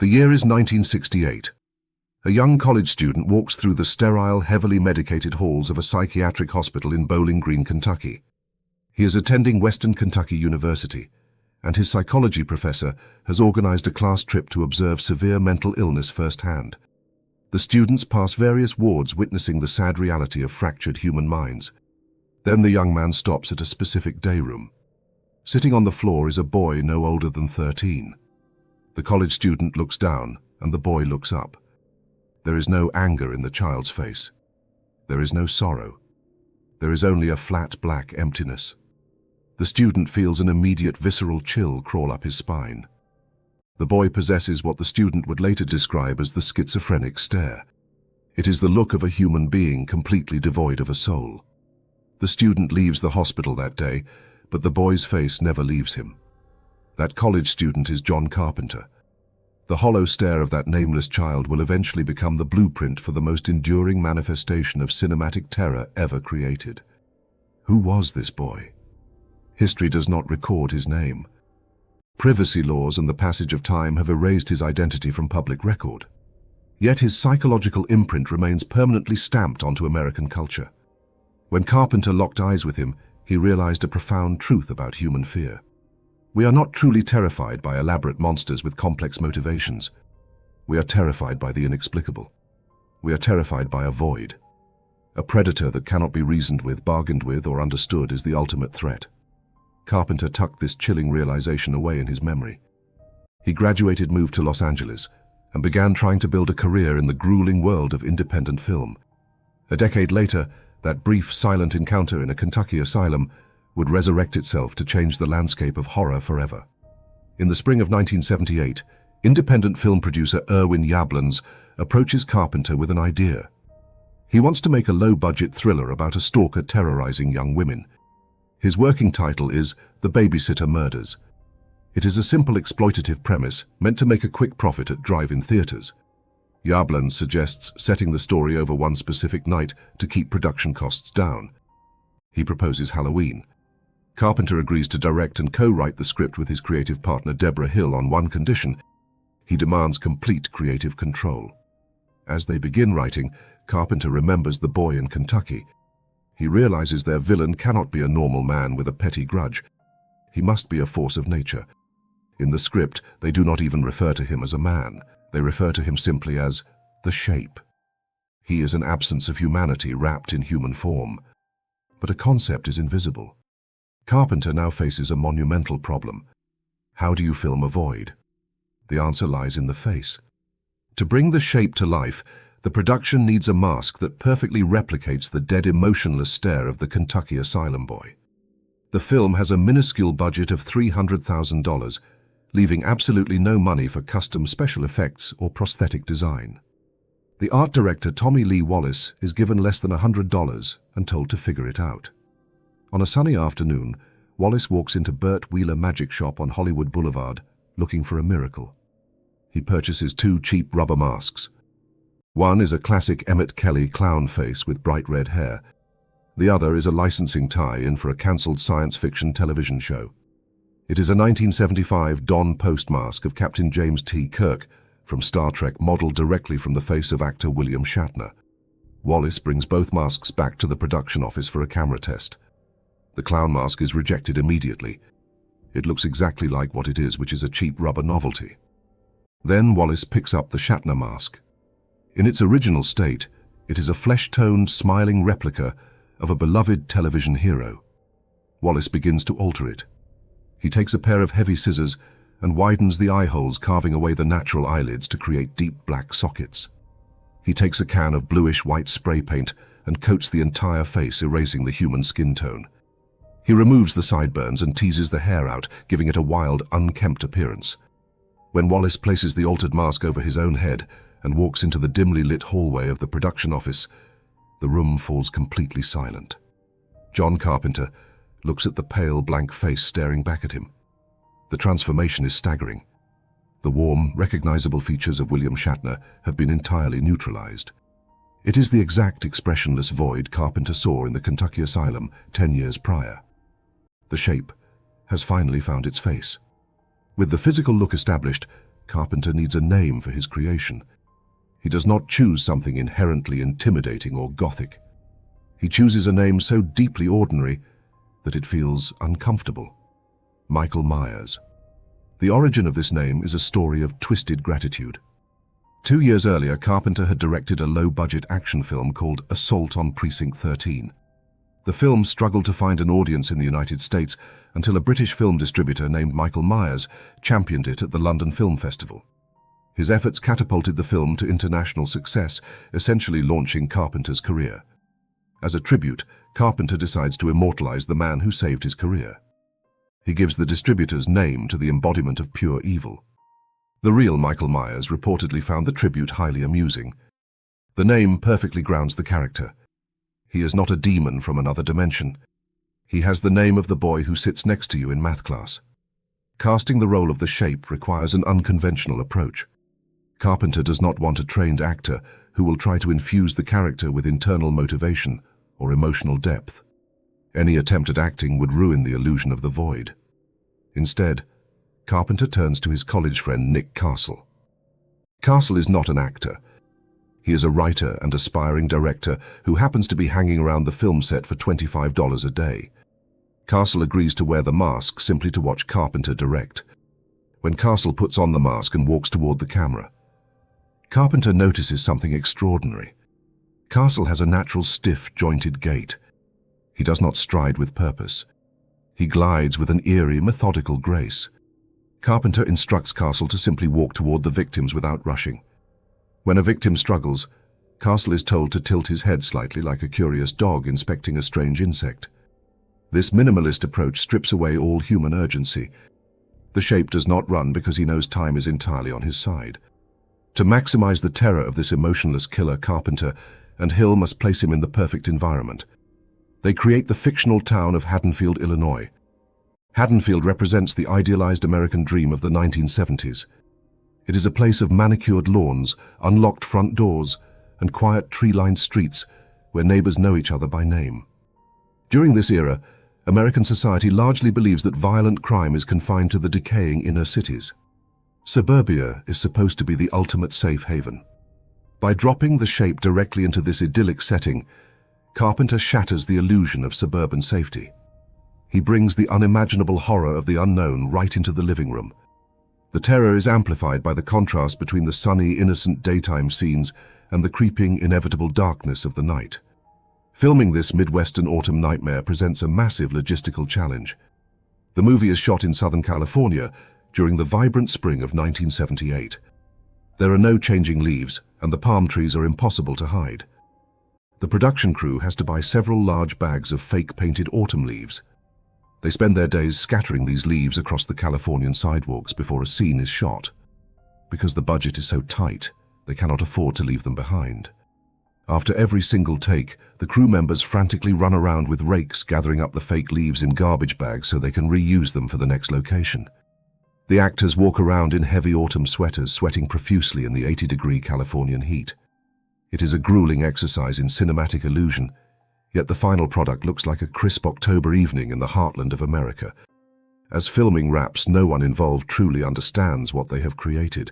The year is 1968. A young college student walks through the sterile, heavily medicated halls of a psychiatric hospital in Bowling Green, Kentucky. He is attending Western Kentucky University, and his psychology professor has organized a class trip to observe severe mental illness firsthand. The students pass various wards witnessing the sad reality of fractured human minds. Then the young man stops at a specific day room. Sitting on the floor is a boy no older than 13. The college student looks down, and the boy looks up. There is no anger in the child's face. There is no sorrow. There is only a flat black emptiness. The student feels an immediate visceral chill crawl up his spine. The boy possesses what the student would later describe as the schizophrenic stare. It is the look of a human being completely devoid of a soul. The student leaves the hospital that day, but the boy's face never leaves him. That college student is John Carpenter. The hollow stare of that nameless child will eventually become the blueprint for the most enduring manifestation of cinematic terror ever created. Who was this boy? History does not record his name. Privacy laws and the passage of time have erased his identity from public record. Yet his psychological imprint remains permanently stamped onto American culture. When Carpenter locked eyes with him, he realized a profound truth about human fear. We are not truly terrified by elaborate monsters with complex motivations. We are terrified by the inexplicable. We are terrified by a void. A predator that cannot be reasoned with, bargained with, or understood is the ultimate threat. Carpenter tucked this chilling realization away in his memory. He graduated, moved to Los Angeles, and began trying to build a career in the grueling world of independent film. A decade later, that brief, silent encounter in a Kentucky asylum would resurrect itself to change the landscape of horror forever. In the spring of 1978, independent film producer Irwin Yablans approaches Carpenter with an idea. He wants to make a low-budget thriller about a stalker terrorizing young women. His working title is The Babysitter Murders. It is a simple exploitative premise meant to make a quick profit at drive-in theaters. Yablans suggests setting the story over one specific night to keep production costs down. He proposes Halloween. Carpenter agrees to direct and co-write the script with his creative partner Deborah Hill on one condition: he demands complete creative control. As they begin writing, Carpenter remembers the boy in Kentucky. He realizes their villain cannot be a normal man with a petty grudge. He must be a force of nature. In the script, they do not even refer to him as a man. They refer to him simply as the Shape. He is an absence of humanity wrapped in human form. But a concept is invisible. Carpenter now faces a monumental problem. How do you film a void? The answer lies in the face. To bring the Shape to life, the production needs a mask that perfectly replicates the dead, emotionless stare of the Kentucky asylum boy. The film has a minuscule budget of $300,000, leaving absolutely no money for custom special effects or prosthetic design. The art director Tommy Lee Wallace is given less than $100 and told to figure it out. On a sunny afternoon, Wallace walks into Burt Wheeler Magic Shop on Hollywood Boulevard, looking for a miracle. He purchases 2 cheap rubber masks. One is a classic Emmett Kelly clown face with bright red hair. The other is a licensing tie-in for a cancelled science fiction television show. It is a 1975 Don Post mask of Captain James T. Kirk from Star Trek, modeled directly from the face of actor William Shatner. Wallace brings both masks back to the production office for a camera test. The clown mask is rejected immediately. It looks exactly like what it is, which is a cheap rubber novelty. Then Wallace picks up the Shatner mask. In its original state, it is a flesh-toned, smiling replica of a beloved television hero. Wallace begins to alter it. He takes a pair of heavy scissors and widens the eye holes, carving away the natural eyelids to create deep black sockets. He takes a can of bluish-white spray paint and coats the entire face, erasing the human skin tone. He removes the sideburns and teases the hair out, giving it a wild, unkempt appearance. When Wallace places the altered mask over his own head and walks into the dimly lit hallway of the production office, the room falls completely silent. John Carpenter looks at the pale, blank face staring back at him. The transformation is staggering. The warm, recognizable features of William Shatner have been entirely neutralized. It is the exact expressionless void Carpenter saw in the Kentucky asylum 10 years prior. The Shape has finally found its face. With the physical look established, Carpenter needs a name for his creation. He does not choose something inherently intimidating or gothic. He chooses a name so deeply ordinary that it feels uncomfortable. Michael Myers. The origin of this name is a story of twisted gratitude. 2 years earlier, Carpenter had directed a low-budget action film called Assault on Precinct 13. The film struggled to find an audience in the United States until a British film distributor named Michael Myers championed it at the London Film Festival. His efforts catapulted the film to international success, essentially launching Carpenter's career. As a tribute, Carpenter decides to immortalize the man who saved his career. He gives the distributor's name to the embodiment of pure evil. The real Michael Myers reportedly found the tribute highly amusing. The name perfectly grounds the character. He is not a demon from another dimension. He has the name of the boy who sits next to you in math class. Casting the role of the Shape requires an unconventional approach. Carpenter does not want a trained actor who will try to infuse the character with internal motivation or emotional depth. Any attempt at acting would ruin the illusion of the void. Instead, Carpenter turns to his college friend Nick Castle. Castle is not an actor. He is a writer and aspiring director who happens to be hanging around the film set for $25 a day. Castle agrees to wear the mask simply to watch Carpenter direct. When Castle puts on the mask and walks toward the camera, Carpenter notices something extraordinary. Castle has a natural stiff, jointed gait. He does not stride with purpose. He glides with an eerie, methodical grace. Carpenter instructs Castle to simply walk toward the victims without rushing. When a victim struggles, Castle is told to tilt his head slightly like a curious dog inspecting a strange insect. This minimalist approach strips away all human urgency. The Shape does not run because he knows time is entirely on his side. To maximize the terror of this emotionless killer, Carpenter and Hill must place him in the perfect environment. They create the fictional town of Haddonfield, Illinois. Haddonfield represents the idealized American dream of the 1970s. It is a place of manicured lawns, unlocked front doors, and quiet tree-lined streets where neighbors know each other by name. During this era, American society largely believes that violent crime is confined to the decaying inner cities. Suburbia is supposed to be the ultimate safe haven. By dropping the Shape directly into this idyllic setting, Carpenter shatters the illusion of suburban safety. He brings the unimaginable horror of the unknown right into the living room. The terror is amplified by the contrast between the sunny, innocent daytime scenes and the creeping, inevitable darkness of the night. Filming this Midwestern autumn nightmare presents a massive logistical challenge. The movie is shot in Southern California during the vibrant spring of 1978. There are no changing leaves, and the palm trees are impossible to hide. The production crew has to buy several large bags of fake painted autumn leaves. They spend their days scattering these leaves across the Californian sidewalks before a scene is shot. Because the budget is so tight, they cannot afford to leave them behind. After every single take, the crew members frantically run around with rakes gathering up the fake leaves in garbage bags so they can reuse them for the next location. The actors walk around in heavy autumn sweaters, sweating profusely in the 80-degree Californian heat. It is a grueling exercise in cinematic illusion, yet the final product looks like a crisp October evening in the heartland of America. As filming wraps, no one involved truly understands what they have created.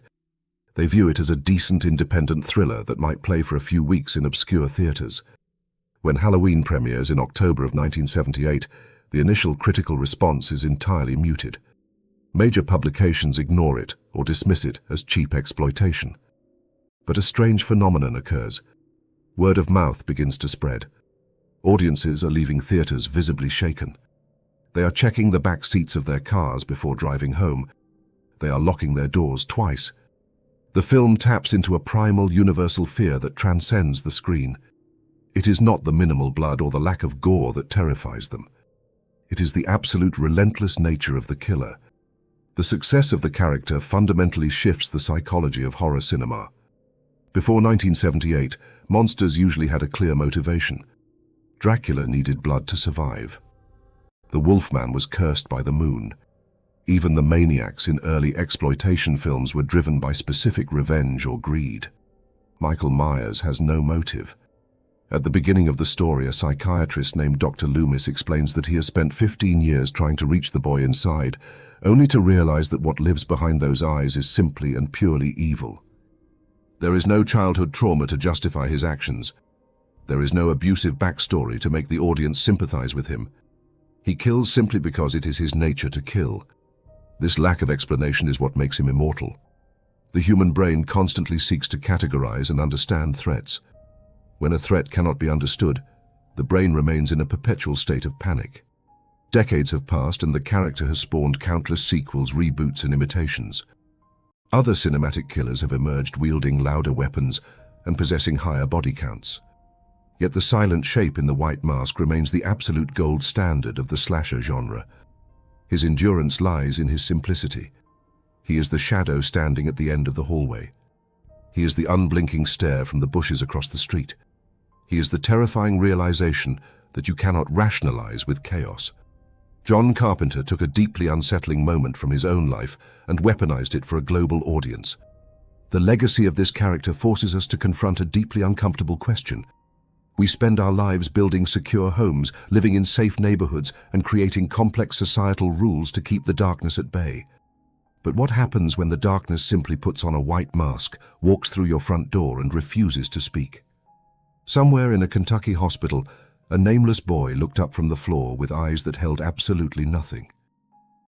They view it as a decent independent thriller that might play for a few weeks in obscure theaters. When Halloween premieres in October of 1978, the initial critical response is entirely muted. Major publications ignore it or dismiss it as cheap exploitation. But a strange phenomenon occurs. Word of mouth begins to spread. Audiences are leaving theaters visibly shaken. They are checking the back seats of their cars before driving home. They are locking their doors twice. The film taps into a primal universal fear that transcends the screen. It is not the minimal blood or the lack of gore that terrifies them. It is the absolute relentless nature of the killer. The success of the character fundamentally shifts the psychology of horror cinema. Before 1978, monsters usually had a clear motivation. Dracula needed blood to survive. The Wolfman was cursed by the moon. Even the maniacs in early exploitation films were driven by specific revenge or greed. Michael Myers has no motive. At the beginning of the story, a psychiatrist named Dr. Loomis explains that he has spent 15 years trying to reach the boy inside, only to realize that what lives behind those eyes is simply and purely evil. There is no childhood trauma to justify his actions. There is no abusive backstory to make the audience sympathize with him. He kills simply because it is his nature to kill. This lack of explanation is what makes him immortal. The human brain constantly seeks to categorize and understand threats. When a threat cannot be understood, the brain remains in a perpetual state of panic. Decades have passed and the character has spawned countless sequels, reboots, and imitations. Other cinematic killers have emerged wielding louder weapons and possessing higher body counts. Yet the silent shape in the white mask remains the absolute gold standard of the slasher genre. His endurance lies in his simplicity. He is the shadow standing at the end of the hallway. He is the unblinking stare from the bushes across the street. He is the terrifying realization that you cannot rationalize with chaos. John Carpenter took a deeply unsettling moment from his own life and weaponized it for a global audience. The legacy of this character forces us to confront a deeply uncomfortable question. We spend our lives building secure homes, living in safe neighborhoods, and creating complex societal rules to keep the darkness at bay. But what happens when the darkness simply puts on a white mask, walks through your front door, and refuses to speak? Somewhere in a Kentucky hospital, a nameless boy looked up from the floor with eyes that held absolutely nothing.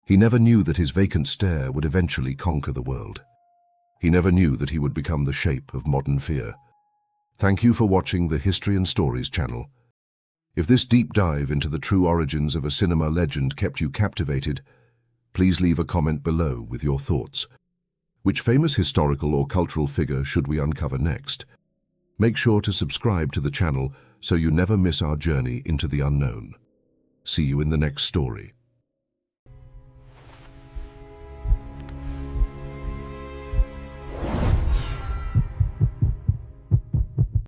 He never knew that his vacant stare would eventually conquer the world. He never knew that he would become the shape of modern fear. Thank you for watching the History and Stories channel. If this deep dive into the true origins of a cinema legend kept you captivated, please leave a comment below with your thoughts. Which famous historical or cultural figure should we uncover next? Make sure to subscribe to the channel so you never miss our journey into the unknown. See you in the next story.